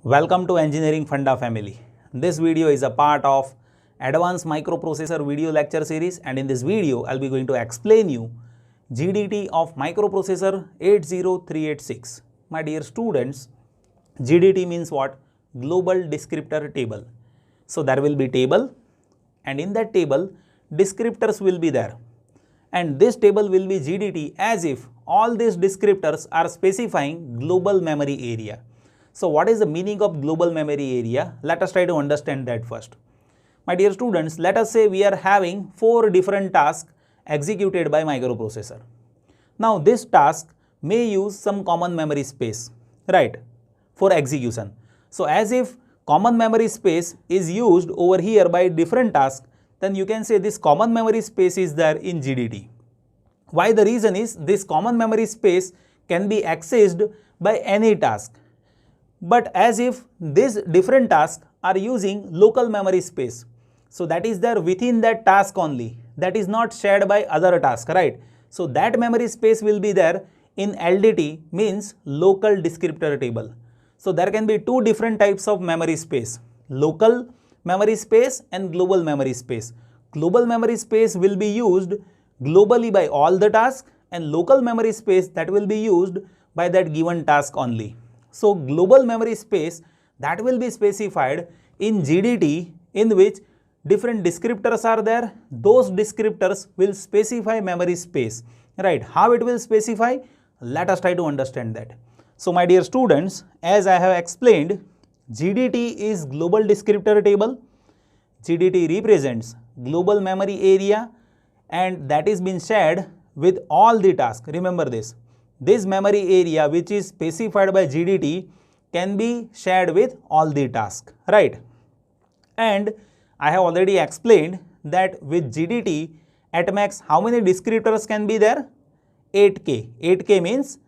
Welcome to Engineering Funda family. This video is a part of Advanced Microprocessor video lecture series, and in this video I'll be going to explain you GDT of microprocessor 80386. My dear students, GDT means what? Global Descriptor Table. So there will be table, and in that table descriptors will be there, and this table will be GDT as if all these descriptors are specifying global memory area. So what is the meaning of global memory area? Let us try to understand that first. My dear students, let us say we are having 4 different tasks executed by microprocessor. Now this task may use some common memory space, right, for execution. So as if common memory space is used over here by different tasks, then you can say this common memory space is there in GDT. Why? The reason is this common memory space can be accessed by any task. But as if these different tasks are using local memory space, so that is there within that task only, that is not shared by other tasks, right? So that memory space will be there in LDT, means local descriptor table. So there can be two different types of memory space, local memory space and global memory space. Global memory space will be used globally by all the tasks, and local memory space that will be used by that given task only. So global memory space that will be specified in GDT, in which different descriptors are there. Those descriptors will specify memory space, right? How it will specify? Let us try to understand that. So my dear students, as I have explained, GDT is global descriptor table. GDT represents global memory area, and that is been shared with all the tasks. Remember this. This memory area which is specified by GDT can be shared with all the tasks, right? And I have already explained that with GDT at max how many descriptors can be there? 8K. 8K means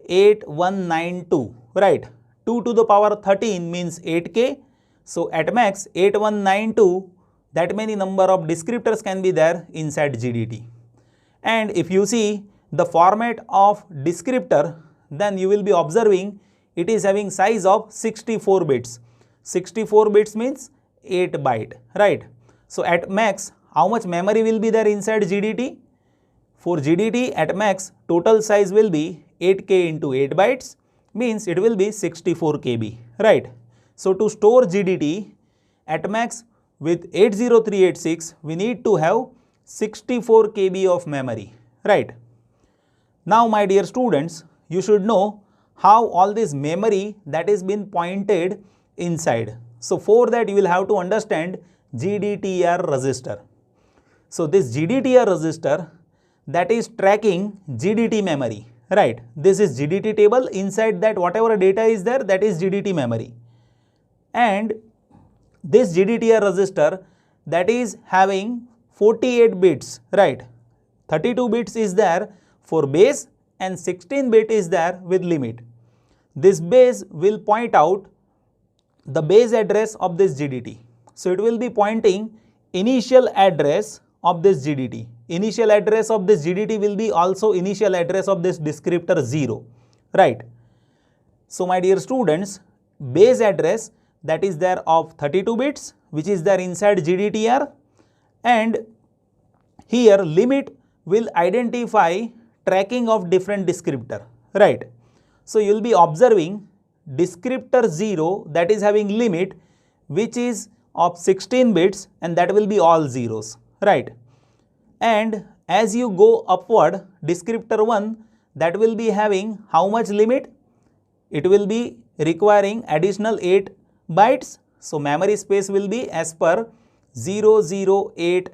8192, right? 2 to the power 13 means 8K. So at max 8192, that many number of descriptors can be there inside GDT. And if you see the format of descriptor, then you will be observing it is having size of 64 bits. 64 bits means 8 byte, right? So at max, how much memory will be there inside GDT? For GDT at max, total size will be 8K into 8 bytes, means it will be 64 KB, right? So to store GDT at max with 80386, we need to have 64 KB of memory, right? Now my dear students, you should know how all this memory that is been pointed inside. So for that you will have to understand GDTR register. So this GDTR register that is tracking GDT memory, right? This is GDT table, inside that whatever data is there, that is GDT memory. And this GDTR register that is having 48 bits, right? 32 bits is there for base and 16 bit is there with limit. This base will point out the base address of this GDT. So it will be pointing initial address of this GDT. Initial address of this GDT will be also initial address of this descriptor 0, right? So my dear students, base address that is there of 32 bits, which is there inside GDTR, and here limit will identify tracking of different descriptor, right? So you will be observing descriptor 0 that is having limit which is of 16 bits, and that will be all zeros, right? And as you go upward, descriptor 1 that will be having how much limit? It will be requiring additional 8 bytes. So memory space will be as per 008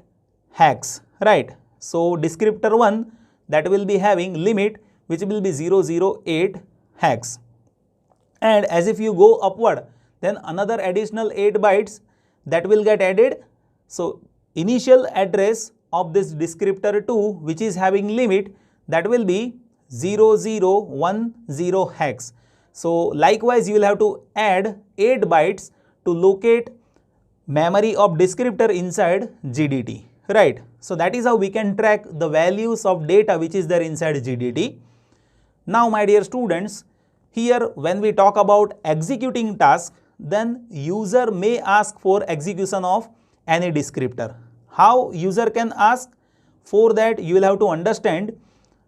hex, right? So descriptor 1 that will be having limit which will be 008 hex. And as if you go upward, then another additional 8 bytes that will get added. So initial address of this descriptor 2 which is having limit, that will be 0010 hex. So likewise you will have to add 8 bytes to locate memory of descriptor inside GDT, right? So that is how we can track the values of data which is there inside GDT. Now my dear students, here when we talk about executing task, then user may ask for execution of any descriptor. How user can ask? For that you will have to understand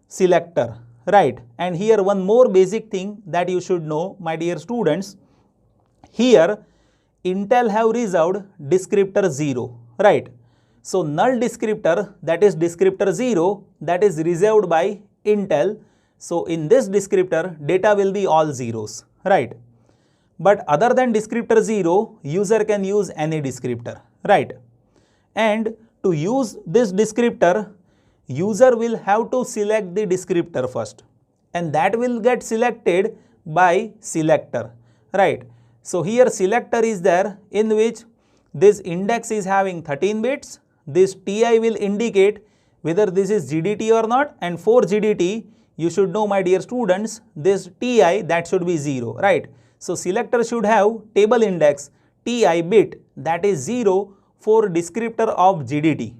selector, right? And here one more basic thing that you should know, my dear students. Here Intel have reserved descriptor 0, right? So null descriptor, that is descriptor 0, that is reserved by Intel. So in this descriptor data will be all zeros, right? But other than descriptor 0, user can use any descriptor, right? And to use this descriptor, user will have to select the descriptor first, and that will get selected by selector, right? So here selector is there, in which this index is having 13 bits. This TI will indicate whether this is GDT or not, and for GDT you should know, my dear students, this TI that should be 0, right? So selector should have table index TI bit, that is 0 for descriptor of GDT.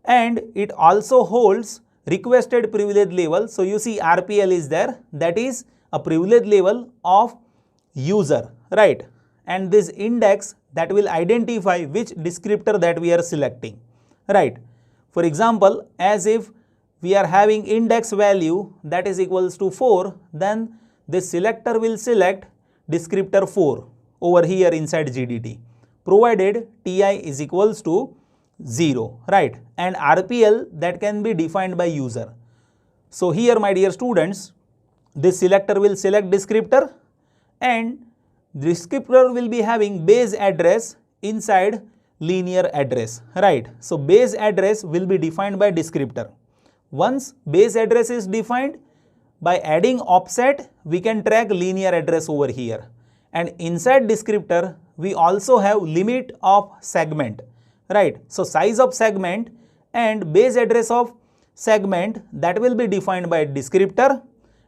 And it also holds requested privilege level. So you see RPL is there, that is a privilege level of user, right? And this index that will identify which descriptor that we are selecting, right? For example, as if we are having index value that is equals to 4, then this selector will select descriptor 4 over here inside GDT, provided TI is equals to 0, right? And RPL that can be defined by user. So here, my dear students, this selector will select descriptor, and descriptor will be having base address inside linear address, right? So base address will be defined by descriptor. Once base address is defined, by adding offset we can track linear address over here. And inside descriptor we also have limit of segment, right? So size of segment and base address of segment that will be defined by descriptor.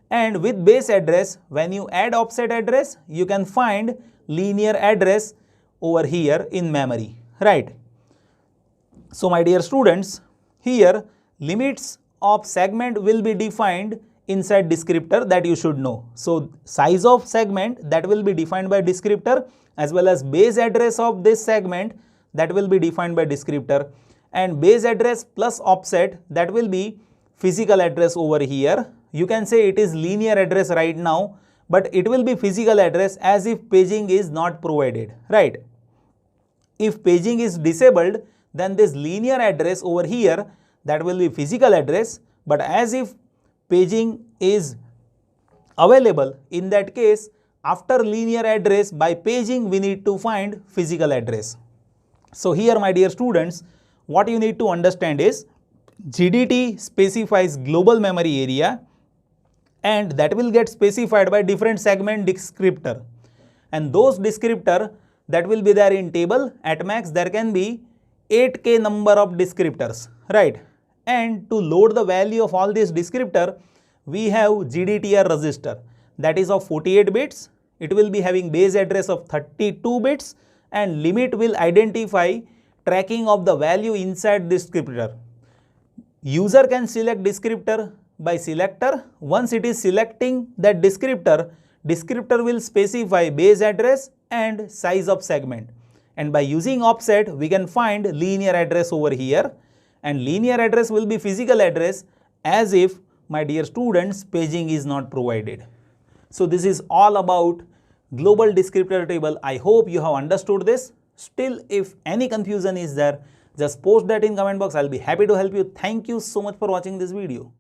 And with base address, when you add offset address, you can find linear address over here in memory, right? So my dear students, here limits of segment will be defined inside descriptor, that you should know. So size of segment that will be defined by descriptor, as well as base address of this segment that will be defined by descriptor, and base address plus offset that will be physical address over here. You can say it is linear address right now, but it will be physical address as if paging is not provided, right? If paging is disabled, then this linear address over here that will be physical address, but as if paging is available, in that case after linear address by paging we need to find physical address. So here, my dear students, what you need to understand is GDT specifies global memory area, and that will get specified by different segment descriptor, and those descriptor that will be there in table. At max there can be 8k number of descriptors, right? And to load the value of all these descriptor, we have GDTR register that is of 48 bits. It will be having base address of 32 bits, and limit will identify tracking of the value inside descriptor. User can select descriptor by selector. Once it is selecting that descriptor, descriptor will specify base address and size of segment, and by using offset we can find linear address over here, and linear address will be physical address as if, my dear students, paging is not provided. So this is all about global descriptor table. I hope you have understood this. Still, if any confusion is there, just post that in comment box. I'll be happy to help you. Thank you so much for watching this video.